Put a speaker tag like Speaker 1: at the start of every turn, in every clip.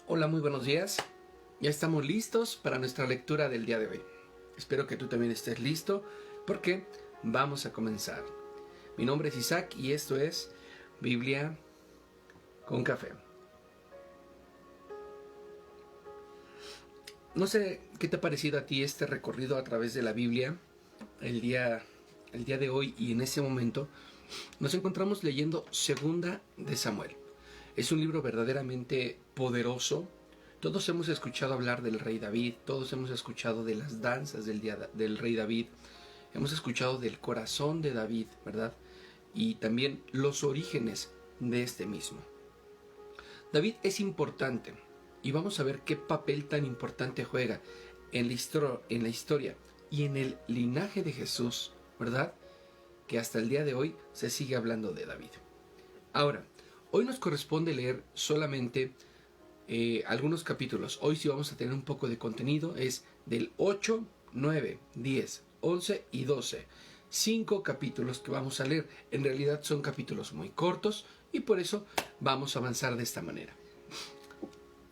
Speaker 1: Hola, muy buenos días. Ya estamos listos para nuestra lectura del día de hoy. Espero que tú también estés listo porque vamos a comenzar. Mi nombre es Isaac y esto es Biblia con Café. No sé qué te ha parecido a ti este recorrido a través de la Biblia el día de hoy, y en este momento nos encontramos leyendo Segunda de Samuel. Es un libro verdaderamente poderoso. Todos hemos escuchado hablar del rey David, todos hemos escuchado de las danzas del rey David, hemos escuchado del corazón de David, ¿verdad? Y también los orígenes de este mismo. David es importante y vamos a ver qué papel tan importante juega en la historia y en el linaje de Jesús, ¿verdad? Que hasta el día de hoy se sigue hablando de David. Ahora, hoy nos corresponde leer solamente algunos capítulos. Hoy sí vamos a tener un poco de contenido. Es del 8, 9, 10, 11 y 12. 5 capítulos que vamos a leer. En realidad son capítulos muy cortos y por eso vamos a avanzar de esta manera.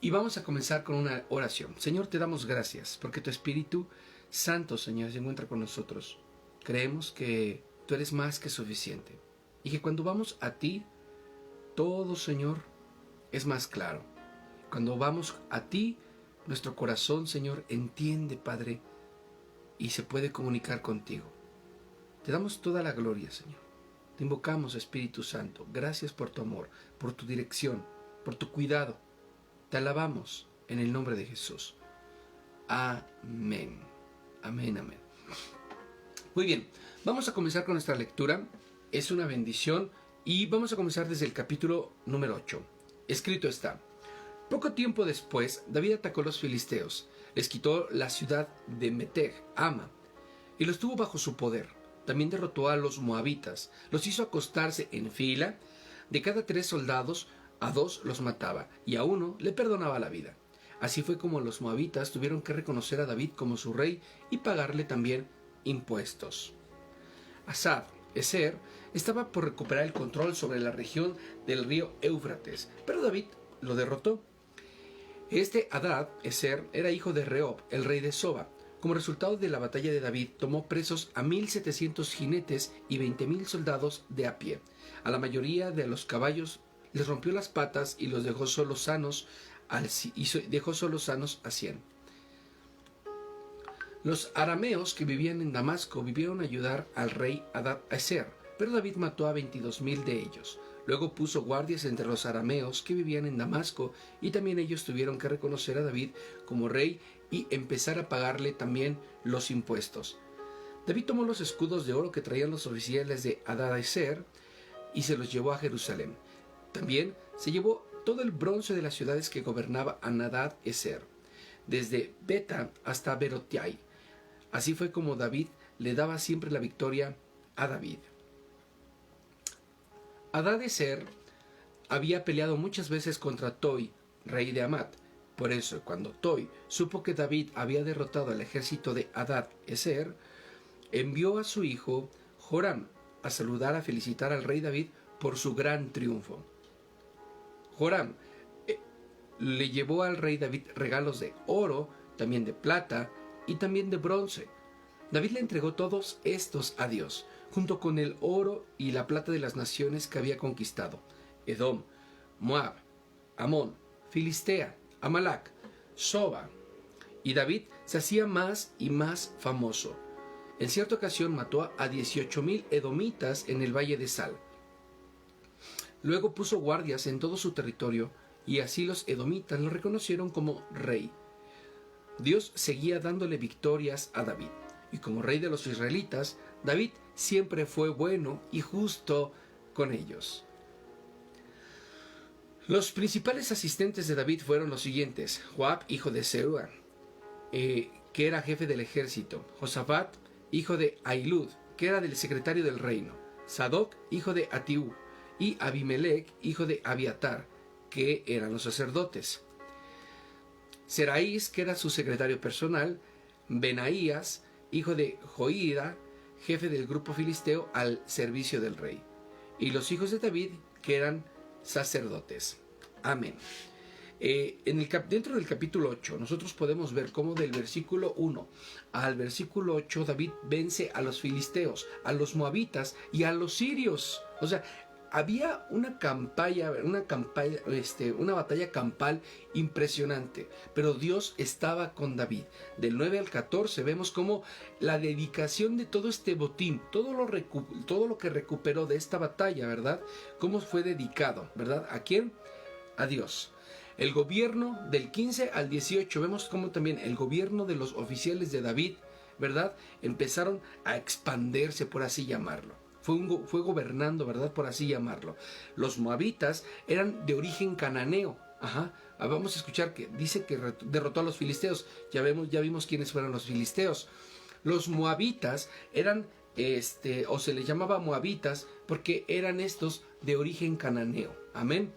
Speaker 1: Y vamos a comenzar con una oración. Señor, te damos gracias porque tu Espíritu Santo, Señor, se encuentra con nosotros. Creemos que tú eres más que suficiente y que cuando vamos a ti, todo, Señor, es más claro. Cuando vamos a ti, nuestro corazón, Señor, entiende, Padre, y se puede comunicar contigo. Te damos toda la gloria, Señor. Te invocamos, Espíritu Santo. Gracias por tu amor, por tu dirección, por tu cuidado. Te alabamos en el nombre de Jesús. Amén. Amén, amén. Muy bien, vamos a comenzar con nuestra lectura. Es una bendición. Y vamos a comenzar desde el capítulo número 8. Escrito está: poco tiempo después, David atacó a los filisteos, les quitó la ciudad de Meteg, Ama, y los tuvo bajo su poder. También derrotó a los moabitas, los hizo acostarse en fila. De cada 3 soldados, a 2 los mataba, y a 1 le perdonaba la vida. Así fue como los moabitas tuvieron que reconocer a David como su rey y pagarle también impuestos. Hadad-Ezer estaba por recuperar el control sobre la región del río Éufrates, pero David lo derrotó. Este Hadad-Ezer era hijo de Rehob, el rey de Soba. Como resultado de la batalla de David, tomó presos a 1,700 jinetes y 20,000 soldados de a pie. A la mayoría de los caballos les rompió las patas y los dejó solo sanos a 100. Los arameos que vivían en Damasco vinieron a ayudar al rey Hadad-Ezer, pero David mató a 22,000 de ellos. Luego puso guardias entre los arameos que vivían en Damasco, y también ellos tuvieron que reconocer a David como rey y empezar a pagarle también los impuestos. David tomó los escudos de oro que traían los oficiales de Hadad-Ezer y se los llevó a Jerusalén. También se llevó todo el bronce de las ciudades que gobernaba Hadad-Ezer, desde Beta hasta Berotai. Así fue como David le daba siempre la victoria a David. Hadad-Ezer había peleado muchas veces contra Toi, rey de Amat. Por eso, cuando Toi supo que David había derrotado al ejército de Hadad-Ezer, envió a su hijo Joram a saludar, a felicitar al rey David por su gran triunfo. Joram le llevó al rey David regalos de oro, también de plata y también de bronce. David le entregó todos estos a Dios, junto con el oro y la plata de las naciones que había conquistado: Edom, Moab, Amón, Filistea, Amalac, Soba. Y David se hacía más y más famoso. En cierta ocasión mató a 18,000 edomitas en el valle de Sal. Luego puso guardias en todo su territorio, y así los edomitas lo reconocieron como rey. Dios seguía dándole victorias a David, y como rey de los israelitas, David siempre fue bueno y justo con ellos. Los principales asistentes de David fueron los siguientes: Joab, hijo de Zeruá, que era jefe del ejército; Josafat, hijo de Ahilud, que era del secretario del reino; Sadoc, hijo de Atiú, y Abimelech, hijo de Abiatar, que eran los sacerdotes; Seraías, que era su secretario personal; Benaías, hijo de Joiada, jefe del grupo filisteo al servicio del rey; y los hijos de David, que eran sacerdotes. Amén. Dentro del capítulo 8, nosotros podemos ver cómo del versículo 1 al versículo 8, David vence a los filisteos, a los moabitas y a los sirios. O sea, había una batalla campal impresionante, pero Dios estaba con David. Del 9 al 14 vemos cómo la dedicación de todo este botín, todo lo que recuperó de esta batalla, ¿verdad? Cómo fue dedicado, ¿verdad? ¿A quién? A Dios. El gobierno del 15 al 18, vemos cómo también el gobierno de los oficiales de David, ¿verdad? Empezaron a expandirse, por así llamarlo. Fue gobernando, ¿verdad? Por así llamarlo. Los moabitas eran de origen cananeo. Vamos a escuchar que dice que derrotó a los filisteos. Ya vimos quiénes fueron los filisteos. Los moabitas eran, o se les llamaba moabitas porque eran estos de origen cananeo. Amén.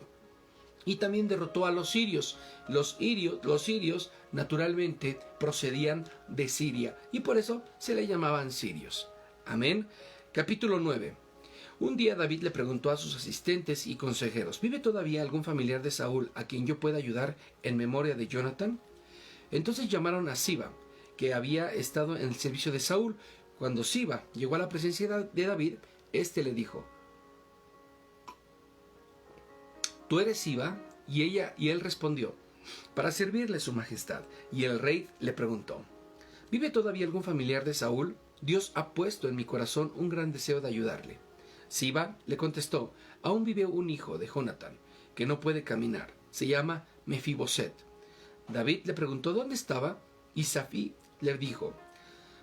Speaker 1: Y también derrotó a los sirios. Los sirios naturalmente procedían de Siria y por eso se le llamaban sirios. Amén. Capítulo 9. Un día David le preguntó a sus asistentes y consejeros: ¿vive todavía algún familiar de Saúl a quien yo pueda ayudar en memoria de Jonathan? Entonces llamaron a Siba, que había estado en el servicio de Saúl. Cuando Siba llegó a la presencia de David, éste le dijo: ¿tú eres Siba? Y él respondió: para servirle su majestad. Y el rey le preguntó: ¿vive todavía algún familiar de Saúl? Dios ha puesto en mi corazón un gran deseo de ayudarle. Siba le contestó: aún vive un hijo de Jonatán, que no puede caminar. Se llama Mefiboset. David le preguntó dónde estaba, y Safí le dijo: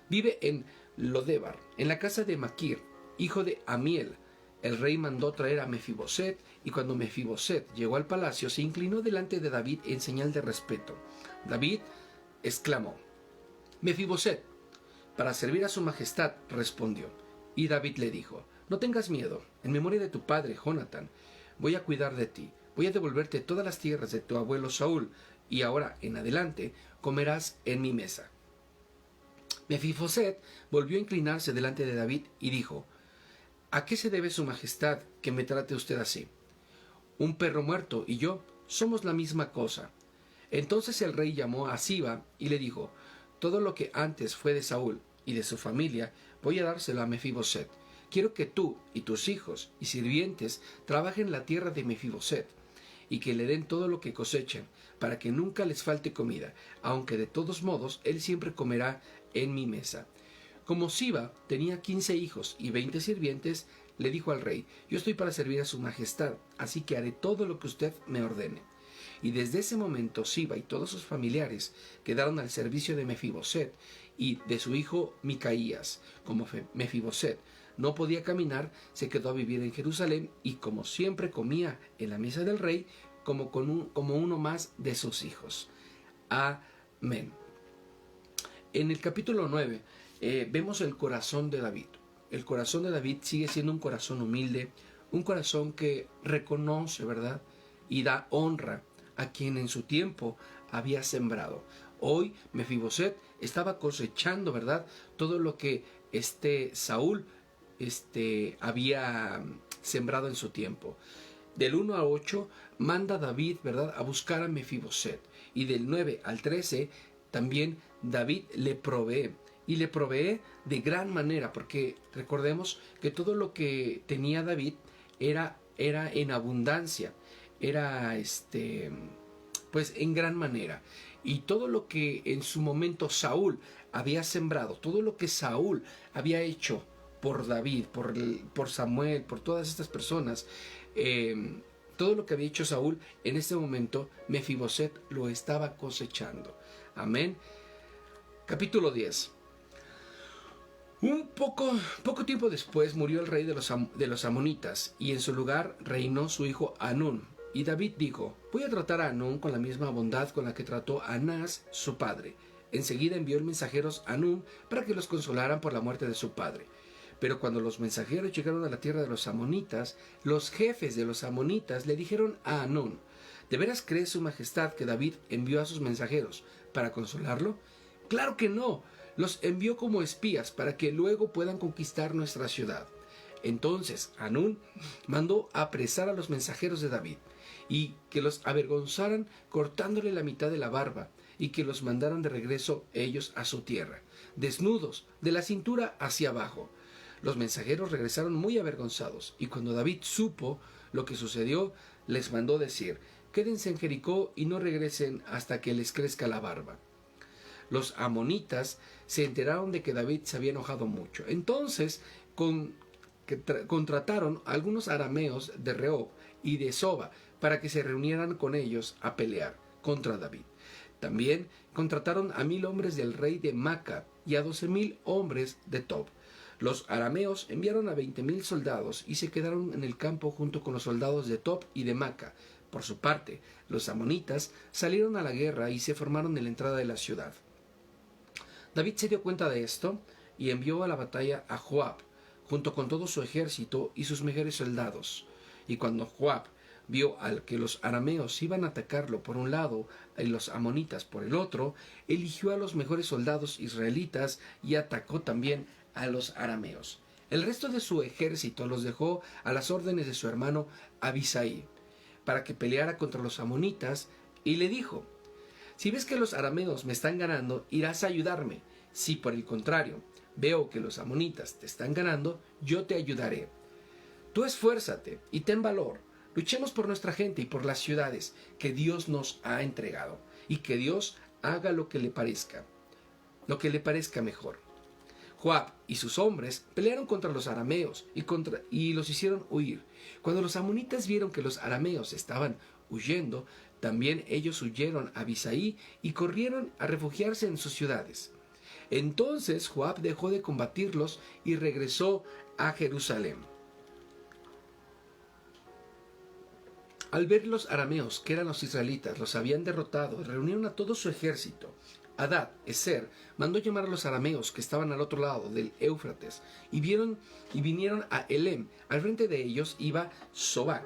Speaker 1: vive en Lodebar, en la casa de Maquir, hijo de Amiel. El rey mandó traer a Mefiboset, y cuando Mefiboset llegó al palacio, se inclinó delante de David en señal de respeto. David exclamó: Mefiboset. Para servir a su majestad, respondió. Y David le dijo: no tengas miedo, en memoria de tu padre Jonatán, voy a cuidar de ti, voy a devolverte todas las tierras de tu abuelo Saúl, y ahora en adelante comerás en mi mesa. Mefiboset volvió a inclinarse delante de David y dijo: ¿a qué se debe su majestad que me trate usted así? Un perro muerto y yo somos la misma cosa. Entonces el rey llamó a Siba y le dijo: todo lo que antes fue de Saúl y de su familia voy a dárselo a Mefiboset. Quiero que tú y tus hijos y sirvientes trabajen la tierra de Mefiboset y que le den todo lo que cosechan, para que nunca les falte comida, aunque de todos modos él siempre comerá en mi mesa. Como Siba tenía 15 hijos y 20 sirvientes, le dijo al rey: yo estoy para servir a su majestad, así que haré todo lo que usted me ordene. Y desde ese momento Siba y todos sus familiares quedaron al servicio de Mefiboset y de su hijo Micaías. Como Mefiboset no podía caminar, se quedó a vivir en Jerusalén y como siempre comía en la mesa del rey como uno más de sus hijos. Amén. En el capítulo 9 vemos el corazón de David. El corazón de David sigue siendo un corazón humilde, un corazón que reconoce, ¿verdad?, y da honra a quien en su tiempo había sembrado. Hoy Mefiboset estaba cosechando, ¿verdad?, todo lo que Saúl había sembrado en su tiempo. Del 1 al 8 manda David, ¿verdad?, a buscar a Mefiboset. Y del 9 al 13 también David le provee. Y le provee de gran manera, porque recordemos que todo lo que tenía David era en abundancia, era pues en gran manera. Y todo lo que en su momento Saúl había sembrado, todo lo que Saúl había hecho por David, por Samuel, por todas estas personas, todo lo que había hecho Saúl, en este momento Mefiboset lo estaba cosechando. Amén. Capítulo 10. Un poco tiempo después murió el rey de los amonitas, y en su lugar reinó su hijo Hanún. Y David dijo: voy a tratar a Hanún con la misma bondad con la que trató a Anás, su padre. Enseguida envió mensajeros a Hanún para que los consolaran por la muerte de su padre. Pero cuando los mensajeros llegaron a la tierra de los amonitas, los jefes de los amonitas le dijeron a Hanún: ¿de veras cree su majestad que David envió a sus mensajeros para consolarlo? ¡Claro que no! Los envió como espías para que luego puedan conquistar nuestra ciudad. Entonces Hanún mandó apresar a los mensajeros de David y que los avergonzaran cortándole la mitad de la barba y que los mandaran de regreso ellos a su tierra, desnudos de la cintura hacia abajo. Los mensajeros regresaron muy avergonzados y cuando David supo lo que sucedió, les mandó decir: quédense en Jericó y no regresen hasta que les crezca la barba. Los amonitas se enteraron de que David se había enojado mucho. Entonces contrataron a algunos arameos de Rehob y de Soba para que se reunieran con ellos a pelear contra David. También contrataron a 1000 hombres del rey de Maca y a 12,000 hombres de Tob. Los arameos enviaron a 20,000 soldados y se quedaron en el campo junto con los soldados de Tob y de Maca. Por su parte, los amonitas salieron a la guerra y se formaron en la entrada de la ciudad. David se dio cuenta de esto y envió a la batalla a Joab, junto con todo su ejército y sus mejores soldados. Y cuando Joab vio al que los arameos iban a atacarlo por un lado y los amonitas por el otro, eligió a los mejores soldados israelitas y atacó también a los arameos. El resto de su ejército los dejó a las órdenes de su hermano Abisai para que peleara contra los amonitas, y le dijo: si ves que los arameos me están ganando, irás a ayudarme. Si por el contrario veo que los amonitas te están ganando, yo te ayudaré. Tú esfuérzate y ten valor. Luchemos por nuestra gente y por las ciudades que Dios nos ha entregado, y que Dios haga lo que le parezca mejor. Joab y sus hombres pelearon contra los arameos y los hicieron huir. Cuando los amonitas vieron que los arameos estaban huyendo, también ellos huyeron a Abisai y corrieron a refugiarse en sus ciudades. Entonces Joab dejó de combatirlos y regresó a Jerusalén. Al ver los arameos, que eran los israelitas, los habían derrotado, reunieron a todo su ejército. Hadad-Ezer mandó llamar a los arameos que estaban al otro lado del Éufrates y vinieron a Elem. Al frente de ellos iba Sobac,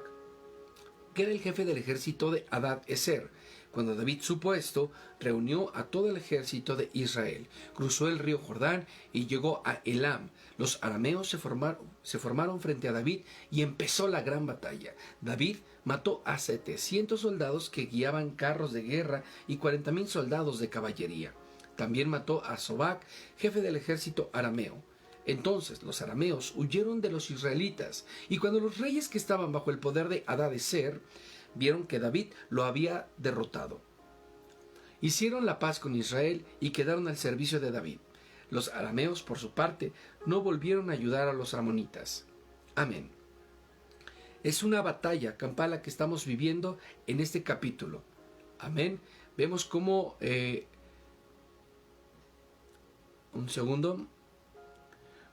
Speaker 1: que era el jefe del ejército de Hadad-Ezer. Cuando David supo esto, reunió a todo el ejército de Israel, cruzó el río Jordán y llegó a Elam. Los arameos se formaron frente a David y empezó la gran batalla. David mató a 700 soldados que guiaban carros de guerra y 40,000 soldados de caballería. También mató a Sobac, jefe del ejército arameo. Entonces los arameos huyeron de los israelitas, y cuando los reyes que estaban bajo el poder de Hadad-Ezer vieron que David lo había derrotado, hicieron la paz con Israel y quedaron al servicio de David. Los arameos, por su parte, no volvieron a ayudar a los amonitas. Amén. Es una batalla campal la que estamos viviendo en este capítulo. Amén. Vemos cómo... un segundo.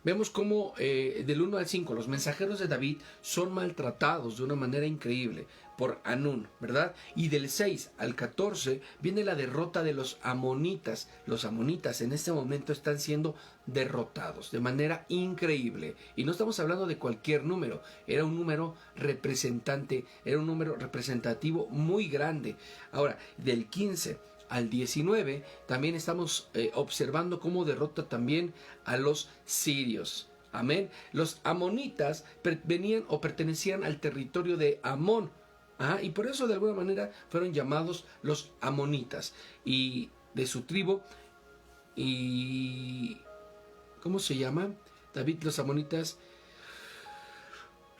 Speaker 1: Vemos cómo del 1 al 5 los mensajeros de David son maltratados de una manera increíble por Hanún, ¿verdad? Y del 6 al 14 viene la derrota de los amonitas. Los amonitas en este momento están siendo derrotados de manera increíble. Y no estamos hablando de cualquier número, era un número representativo muy grande. Ahora, del 15 al 19 también estamos observando cómo derrota también a los sirios. Amén. Los amonitas venían o pertenecían al territorio de Amón. Y por eso de alguna manera fueron llamados los amonitas. Y de su tribu, y ¿cómo se llama? David, los amonitas.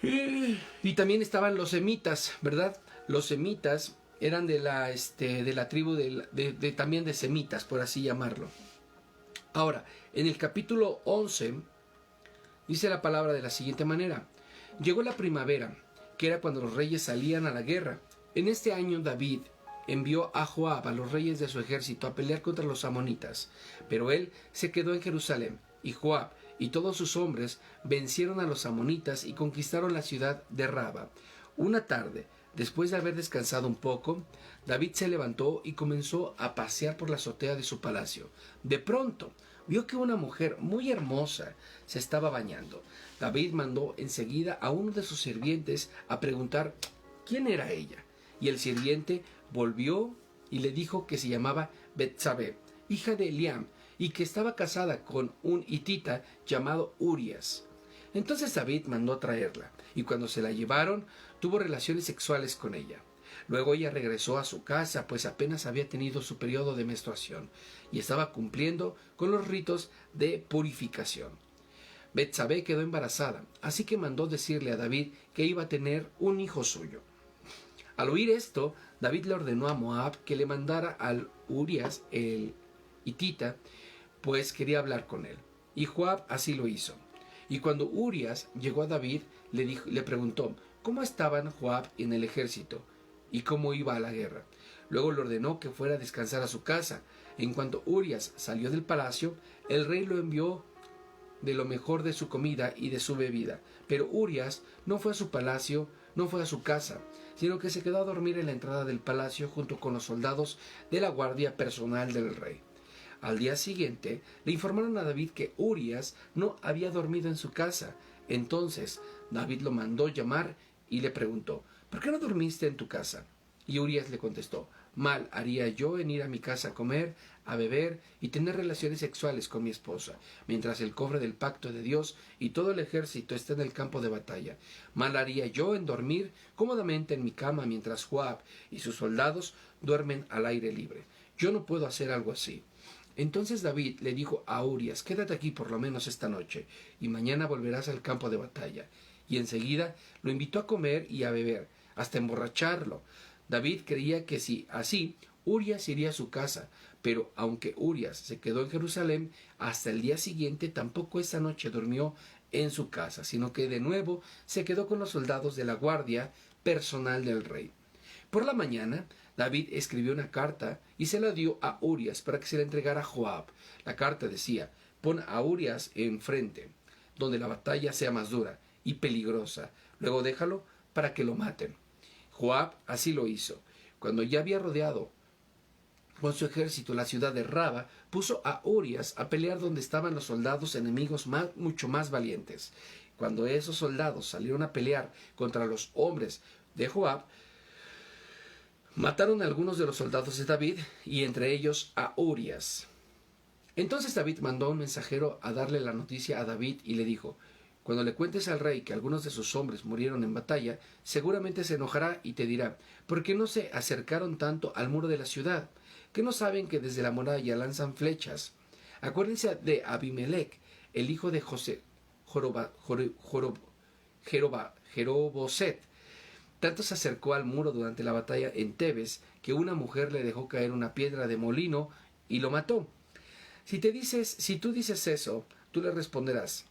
Speaker 1: Y también estaban los semitas, ¿verdad? Los semitas eran de la tribu también de semitas, por así llamarlo. Ahora, en el capítulo 11 dice la palabra de la siguiente manera: llegó la primavera, que era cuando los reyes salían a la guerra. En este año David envió a Joab, a los reyes de su ejército, a pelear contra los amonitas, pero él se quedó en Jerusalén, y Joab y todos sus hombres vencieron a los amonitas y conquistaron la ciudad de Raba. Una tarde, después de haber descansado un poco, David se levantó y comenzó a pasear por la azotea de su palacio. De pronto, vio que una mujer muy hermosa se estaba bañando. David mandó enseguida a uno de sus sirvientes a preguntar quién era ella. Y el sirviente volvió y le dijo que se llamaba Betsabé, hija de Eliam, y que estaba casada con un hitita llamado Urias. Entonces David mandó a traerla, y cuando se la llevaron, tuvo relaciones sexuales con ella. Luego ella regresó a su casa, pues apenas había tenido su periodo de menstruación, y estaba cumpliendo con los ritos de purificación. Betsabé quedó embarazada, así que mandó decirle a David que iba a tener un hijo suyo. Al oír esto, David le ordenó a Moab que le mandara al Urías el hitita, pues quería hablar con él. Y Joab así lo hizo. Y cuando Urías llegó a David, le preguntó cómo estaban Joab en el ejército y cómo iba a la guerra. Luego le ordenó que fuera a descansar a su casa. En cuanto Urías salió del palacio, el rey lo envió de lo mejor de su comida y de su bebida. Pero Urías no fue a su palacio, no fue a su casa, sino que se quedó a dormir en la entrada del palacio junto con los soldados de la guardia personal del rey. Al día siguiente le informaron a David que Urías no había dormido en su casa. Entonces David lo mandó llamar y le preguntó: ¿por qué no dormiste en tu casa? Y Urías le contestó: mal haría yo en ir a mi casa a comer, a beber y tener relaciones sexuales con mi esposa, mientras el cofre del pacto de Dios y todo el ejército está en el campo de batalla. Mal haría yo en dormir cómodamente en mi cama mientras Joab y sus soldados duermen al aire libre. Yo no puedo hacer algo así. Entonces David le dijo a Urías: quédate aquí por lo menos esta noche, y mañana volverás al campo de batalla. Y enseguida lo invitó a comer y a beber, hasta emborracharlo. David creía que si así, Urías iría a su casa, pero aunque Urías se quedó en Jerusalén, hasta el día siguiente tampoco esa noche durmió en su casa, sino que de nuevo se quedó con los soldados de la guardia personal del rey. Por la mañana, David escribió una carta y se la dio a Urías para que se la entregara a Joab. La carta decía: pon a Urías enfrente, donde la batalla sea más dura y peligrosa. Luego déjalo para que lo maten. Joab así lo hizo. Cuando ya había rodeado con su ejército la ciudad de Raba, puso a Urías a pelear donde estaban los soldados enemigos mucho más valientes. Cuando esos soldados salieron a pelear contra los hombres de Joab, mataron a algunos de los soldados de David, y entre ellos a Urías. Entonces David mandó un mensajero a darle la noticia a David y le dijo: cuando le cuentes al rey que algunos de sus hombres murieron en batalla, seguramente se enojará y te dirá: ¿por qué no se acercaron tanto al muro de la ciudad? ¿Que no saben que desde la muralla lanzan flechas? Acuérdense de Abimelech, el hijo de Jeroboset. Tanto se acercó al muro durante la batalla en Tebes que una mujer le dejó caer una piedra de molino y lo mató. Si tú dices eso, tú le responderás: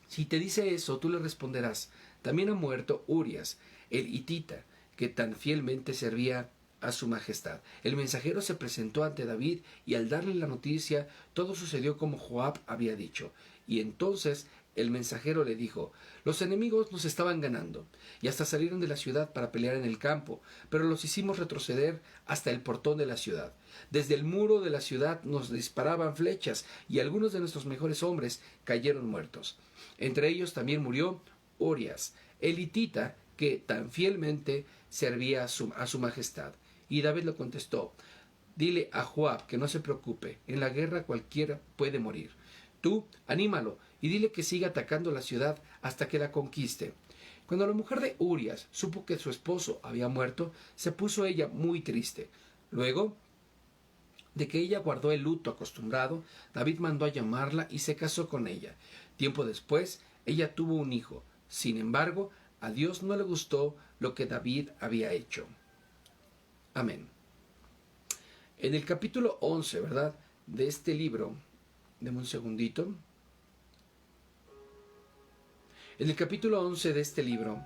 Speaker 1: si te dice eso, tú le responderás: también ha muerto Urías, el hitita, que tan fielmente servía a su majestad. El mensajero se presentó ante David, y al darle la noticia, todo sucedió como Joab había dicho. Y entonces el mensajero le dijo: los enemigos nos estaban ganando, y hasta salieron de la ciudad para pelear en el campo, pero los hicimos retroceder hasta el portón de la ciudad. Desde el muro de la ciudad nos disparaban flechas, y algunos de nuestros mejores hombres cayeron muertos. Entre ellos también murió Urías, el hitita, que tan fielmente servía a su majestad. Y David le contestó: dile a Joab que no se preocupe, en la guerra cualquiera puede morir. Tú anímalo y dile que siga atacando la ciudad hasta que la conquiste. Cuando la mujer de Urías supo que su esposo había muerto, se puso ella muy triste. Luego de que ella guardó el luto acostumbrado, David mandó a llamarla y se casó con ella. Tiempo después, ella tuvo un hijo. Sin embargo, a Dios no le gustó lo que David había hecho. Amén. En el capítulo 11, ¿verdad?, de este libro, deme un segundito. En el capítulo 11 de este libro,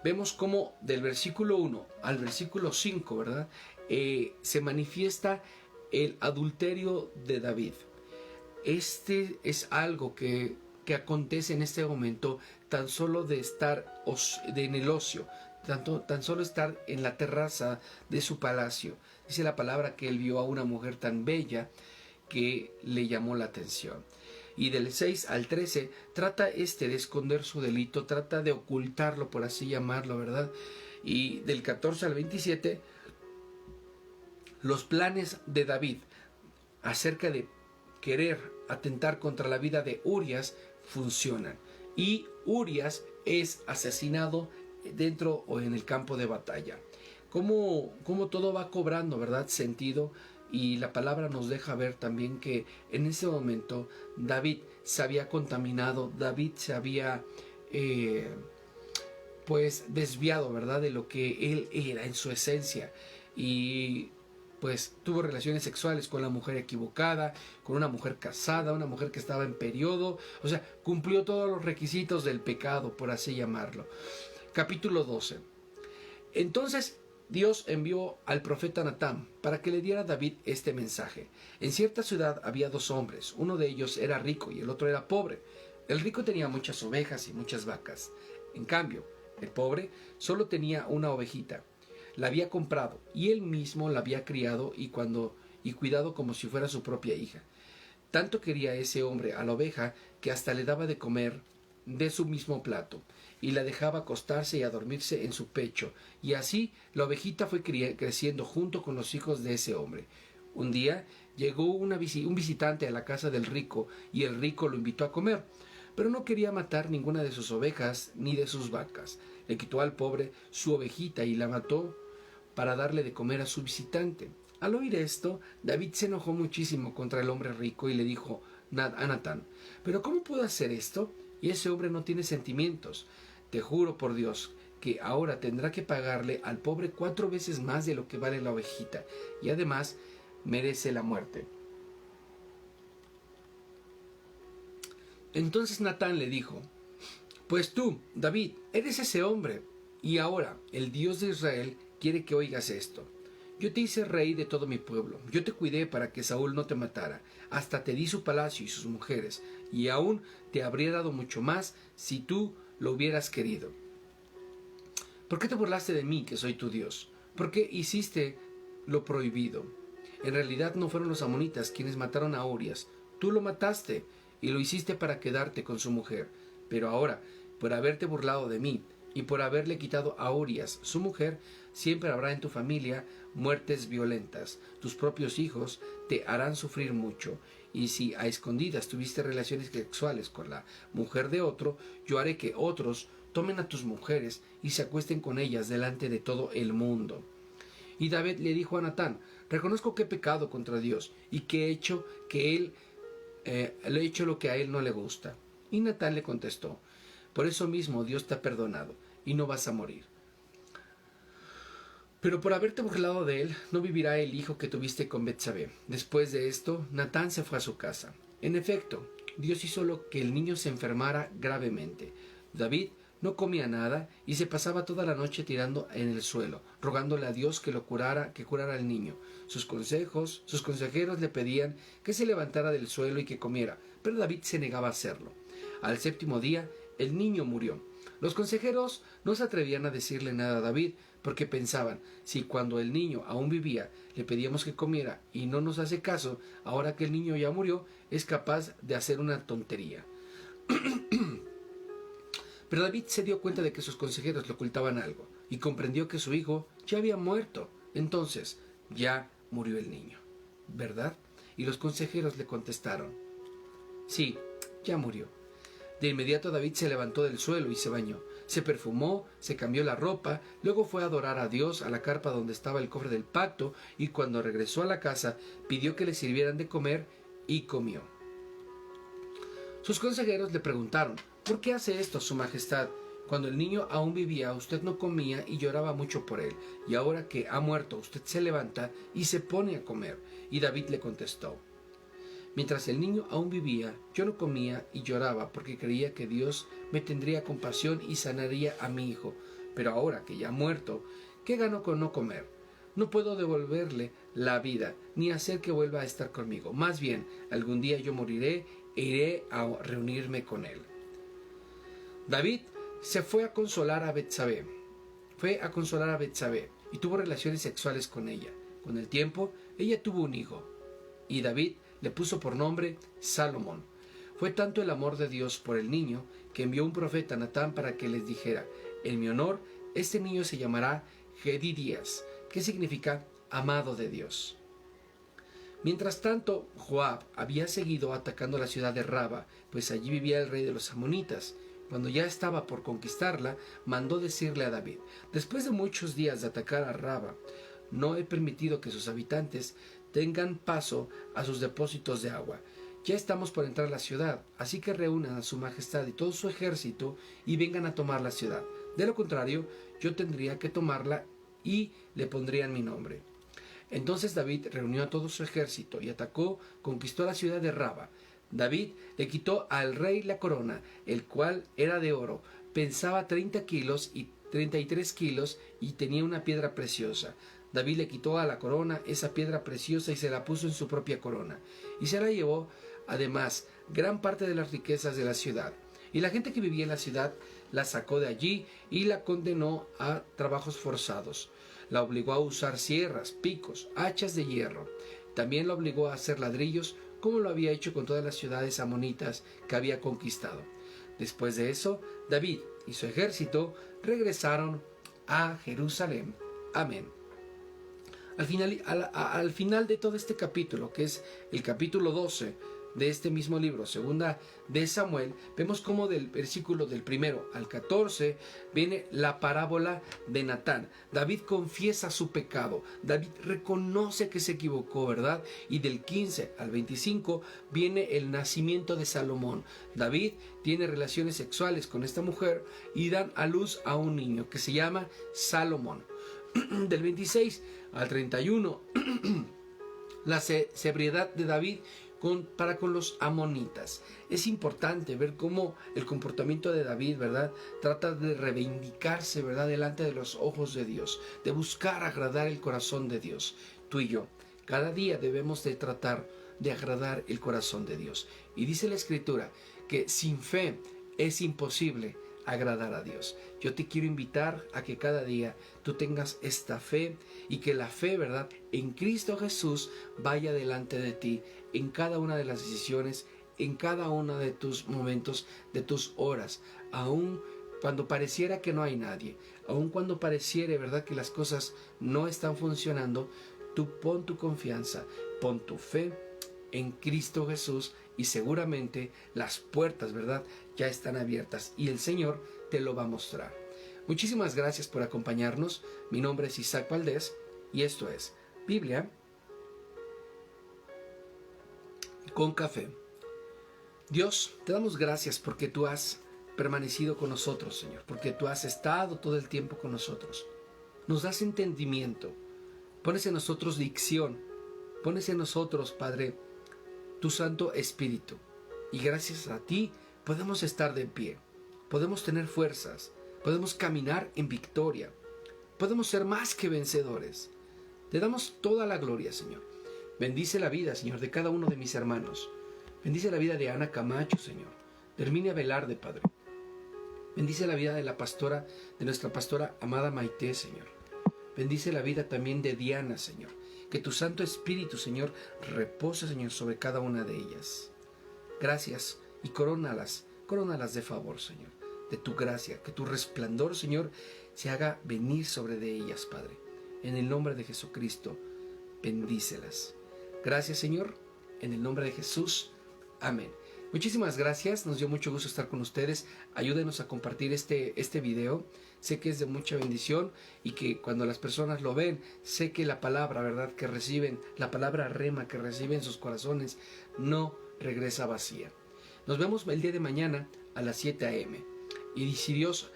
Speaker 1: vemos cómo del versículo 1 al versículo 5, ¿verdad?, se manifiesta el adulterio de David. Este es algo que acontece en este momento, tan solo de estar en el ocio, tan solo estar en la terraza de su palacio. Dice la palabra que él vio a una mujer tan bella que le llamó la atención. Y del 6 al 13 trata de esconder su delito, trata de ocultarlo, por así llamarlo, ¿verdad? Y del 14 al 27, los planes de David acerca de querer atentar contra la vida de Urías funcionan. y Urias es asesinado dentro o en el campo de batalla. Cómo todo va cobrando, ¿verdad?, sentido, y la palabra nos deja ver también que en ese momento David se había contaminado, David se había pues desviado, ¿verdad?, de lo que él era en su esencia, y pues tuvo relaciones sexuales con la mujer equivocada, con una mujer casada, una mujer que estaba en periodo, o sea, cumplió todos los requisitos del pecado, por así llamarlo. Capítulo 12. Entonces Dios envió al profeta Natán para que le diera a David este mensaje. En cierta ciudad había dos hombres, uno de ellos era rico y el otro era pobre. El rico tenía muchas ovejas y muchas vacas. En cambio, el pobre solo tenía una ovejita. La había comprado y él mismo la había criado y cuidado como si fuera su propia hija. Tanto quería ese hombre a la oveja que hasta le daba de comer de su mismo plato y la dejaba acostarse y a dormirse en su pecho, y así la ovejita fue creciendo junto con los hijos de ese hombre. Un día llegó un visitante a la casa del rico y el rico lo invitó a comer, pero no quería matar ninguna de sus ovejas ni de sus vacas. Le quitó al pobre su ovejita y la mató para darle de comer a su visitante. Al oír esto, David se enojó muchísimo contra el hombre rico y le dijo a Natán: ¿pero cómo puedo hacer esto? Y ese hombre no tiene sentimientos. Te juro por Dios que ahora tendrá que pagarle al pobre 4 veces más de lo que vale la ovejita, y además merece la muerte. Entonces Natán le dijo: pues tú, David, eres ese hombre, y ahora el Dios de Israel quiere que oigas esto. Yo te hice rey de todo mi pueblo, yo te cuidé para que Saúl no te matara, hasta te di su palacio y sus mujeres, y aún te habría dado mucho más si tú lo hubieras querido. ¿Por qué te burlaste de mí, que soy tu Dios? ¿Por qué hiciste lo prohibido? En realidad no fueron los amonitas quienes mataron a Urias, tú lo mataste y lo hiciste para quedarte con su mujer. Pero ahora, por haberte burlado de mí y por haberle quitado a Urias su mujer, siempre habrá en tu familia muertes violentas. Tus propios hijos te harán sufrir mucho, y si a escondidas tuviste relaciones sexuales con la mujer de otro, yo haré que otros tomen a tus mujeres y se acuesten con ellas delante de todo el mundo. Y David le dijo a Natán: reconozco que he pecado contra Dios y que he hecho lo que a él no le gusta. Y Natán le contestó: por eso mismo Dios te ha perdonado y no vas a morir. Pero por haberte burlado de él, no vivirá el hijo que tuviste con Betsabé. Después de esto, Natán se fue a su casa. En efecto, Dios hizo lo que el niño se enfermara gravemente. David no comía nada y se pasaba toda la noche tirando en el suelo, rogándole a Dios que curara al niño. Sus consejeros le pedían que se levantara del suelo y que comiera, pero David se negaba a hacerlo. Al 7º día, el niño murió. Los consejeros no se atrevían a decirle nada a David, porque pensaban: si cuando el niño aún vivía le pedíamos que comiera y no nos hace caso, ahora que el niño ya murió, es capaz de hacer una tontería. Pero David se dio cuenta de que sus consejeros le ocultaban algo, y comprendió que su hijo ya había muerto. Entonces, ya murió el niño, ¿verdad? Y los consejeros le contestaron: sí, ya murió. De inmediato David se levantó del suelo y se bañó. Se perfumó, se cambió la ropa, luego fue a adorar a Dios a la carpa donde estaba el cofre del pacto, y cuando regresó a la casa pidió que le sirvieran de comer y comió. Sus consejeros le preguntaron: ¿por qué hace esto, su majestad? Cuando el niño aún vivía, usted no comía y lloraba mucho por él, y ahora que ha muerto, usted se levanta y se pone a comer. Y David le contestó: mientras el niño aún vivía, yo no comía y lloraba porque creía que Dios me tendría compasión y sanaría a mi hijo. Pero ahora que ya ha muerto, ¿qué gano con no comer? No puedo devolverle la vida, ni hacer que vuelva a estar conmigo. Más bien, algún día yo moriré e iré a reunirme con él. David se fue a consolar a Betsabé. Y tuvo relaciones sexuales con ella. Con el tiempo, ella tuvo un hijo, y David le puso por nombre Salomón. Fue tanto el amor de Dios por el niño que envió un profeta, Natán, para que les dijera: en mi honor, este niño se llamará Jedidías, que significa amado de Dios. Mientras tanto, Joab había seguido atacando la ciudad de Raba, pues allí vivía el rey de los amonitas. cuando ya estaba por conquistarla, mandó decirle a David: después de muchos días de atacar a Raba, no he permitido que sus habitantes tengan paso a sus depósitos de agua. Ya estamos por entrar a la ciudad, así que reúnan a su majestad y todo su ejército y vengan a tomar la ciudad. De lo contrario, yo tendría que tomarla y le pondrían mi nombre. Entonces David reunió a todo su ejército y atacó, conquistó la ciudad de Raba. David le quitó al rey la corona, el cual era de oro, pesaba 30 kilos y 33 kilos y tenía una piedra preciosa. David le quitó a la corona esa piedra preciosa y se la puso en su propia corona. Y se la llevó, además, gran parte de las riquezas de la ciudad. Y la gente que vivía en la ciudad la sacó de allí y la condenó a trabajos forzados. La obligó a usar sierras, picos, hachas de hierro. También la obligó a hacer ladrillos, como lo había hecho con todas las ciudades amonitas que había conquistado. Después de eso, David y su ejército regresaron a Jerusalén. Amén. Al final de todo este capítulo, que es el capítulo 12 de este mismo libro, segunda de Samuel, vemos cómo del versículo del 1 al 14 viene la parábola de Natán. David confiesa su pecado, David reconoce que se equivocó, ¿verdad? Y del 15 al 25 viene el nacimiento de Salomón. David tiene relaciones sexuales con esta mujer y dan a luz a un niño que se llama Salomón. Del 26 al 31, la severidad de David para con los amonitas. Es importante ver cómo el comportamiento de David, ¿verdad?, trata de reivindicarse, ¿verdad?, delante de los ojos de Dios, de buscar agradar el corazón de Dios. Tú y yo, cada día debemos de tratar de agradar el corazón de Dios. Y dice la Escritura que sin fe es imposible agradar a Dios. Yo te quiero invitar a que cada día tú tengas esta fe y que la fe, ¿verdad?, en Cristo Jesús vaya delante de ti en cada una de las decisiones, en cada uno de tus momentos, de tus horas, aun cuando pareciera que no hay nadie, aun cuando pareciera, ¿verdad?, que las cosas no están funcionando. Tú pon tu confianza, pon tu fe en Cristo Jesús y seguramente las puertas, ¿verdad?, ya están abiertas y el Señor te lo va a mostrar. Muchísimas gracias por acompañarnos. Mi nombre es Isaac Valdés y esto es Biblia con café. Dios, te damos gracias porque tú has permanecido con nosotros, Señor, porque tú has estado todo el tiempo con nosotros. Nos das entendimiento, pones en nosotros dicción, pones en nosotros, Padre, tu Santo Espíritu. Y gracias a ti podemos estar de pie, podemos tener fuerzas, podemos caminar en victoria, podemos ser más que vencedores. Te damos toda la gloria, Señor. Bendice la vida, Señor, de cada uno de mis hermanos. Bendice la vida de Ana Camacho, Señor, de Herminia Velarde, Padre. Bendice la vida de de nuestra pastora amada Maite, Señor. Bendice la vida también de Diana, Señor. Que tu Santo Espíritu, Señor, repose, Señor, sobre cada una de ellas. Gracias y corónalas de favor, Señor, de tu gracia. Que tu resplandor, Señor, se haga venir sobre de ellas, Padre. En el nombre de Jesucristo, bendícelas. Gracias, Señor, en el nombre de Jesús. Amén. Muchísimas gracias, nos dio mucho gusto estar con ustedes. Ayúdenos a compartir este video. Sé que es de mucha bendición y que cuando las personas lo ven, sé que la palabra, ¿verdad?, que reciben, la palabra rema que reciben en sus corazones, no regresa vacía. Nos vemos el día de mañana a las 7 a.m. Y si Dios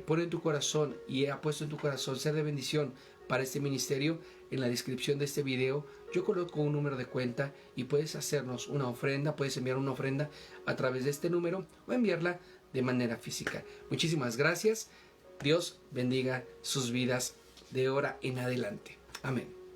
Speaker 1: pone en tu corazón y ha puesto en tu corazón ser de bendición para este ministerio, en la descripción de este video yo coloco un número de cuenta y puedes hacernos una ofrenda, puedes enviar una ofrenda a través de este número o enviarla de manera física. Muchísimas gracias. Dios bendiga sus vidas de ahora en adelante. Amén.